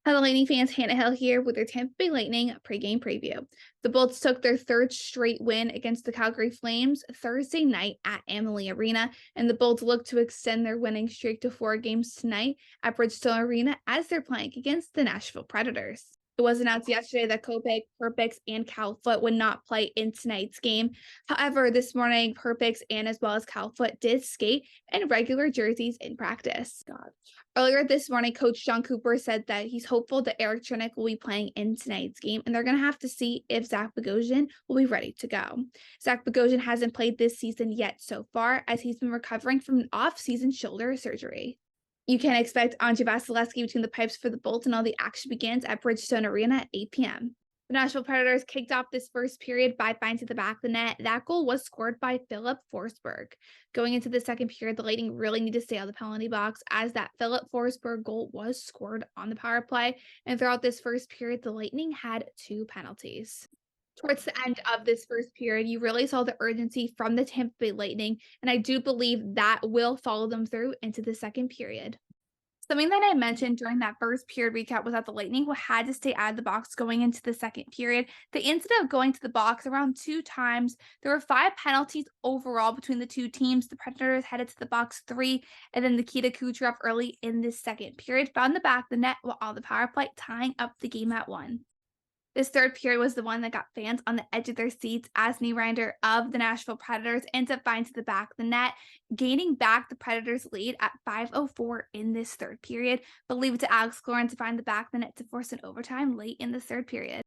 Hello, Lightning fans. Hannah Hill here with their Tampa Bay Lightning pregame preview. The Bolts took their third straight win against the Calgary Flames Thursday night at Amalie Arena, and the Bolts look to extend their winning streak to 4 games tonight at Bridgestone Arena as they're playing against the Nashville Predators. It was announced yesterday that Kopech, Perpix, and Calfoot would not play in tonight's game. However, this morning, Perpix and as well as Calfoot did skate in regular jerseys in practice. Earlier this morning, Coach John Cooper said that he's hopeful that Eric Chernick will be playing in tonight's game, and they're going to have to see if Zach Bogosian will be ready to go. Zach Bogosian hasn't played this season yet so far, as he's been recovering from an off-season shoulder surgery. You can expect Andrei Vasilevsky between the pipes for the Bolts, and all the action begins at Bridgestone Arena at 8 p.m. The Nashville Predators kicked off this first period by finding the back of the net. That goal was scored by Philip Forsberg. Going into the second period, the Lightning really need to stay out of the penalty box, as that Philip Forsberg goal was scored on the power play. And throughout this first period, the Lightning had 2 penalties. Towards the end of this first period, you really saw the urgency from the Tampa Bay Lightning, and I do believe that will follow them through into the second period. Something that I mentioned during that first period recap was that the Lightning had to stay out of the box going into the second period. They ended up going to the box around 2 times. There were 5 penalties overall between the two teams. The Predators headed to the box 3, and then Nikita Kucherov early in this second period found the back of the net while on the power play, tying up the game at 1. This third period was the one that got fans on the edge of their seats as Nylander of the Nashville Predators ends up finding to the back of the net, gaining back the Predators' lead at 5:04 in this third period, but leave it to Alex Cloran to find the back of the net to force an overtime late in the third period.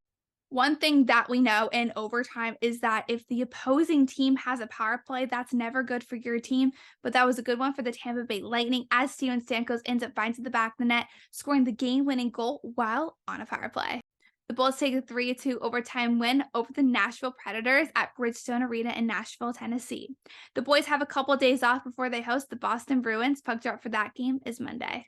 One thing that we know in overtime is that if the opposing team has a power play, that's never good for your team, but that was a good one for the Tampa Bay Lightning as Steven Stamkos ends up finding to the back of the net, scoring the game-winning goal while on a power play. The Bulls take a 3-2 overtime win over the Nashville Predators at Bridgestone Arena in Nashville, Tennessee. The boys have a couple days off before they host the Boston Bruins. Puck drop for that game is Monday.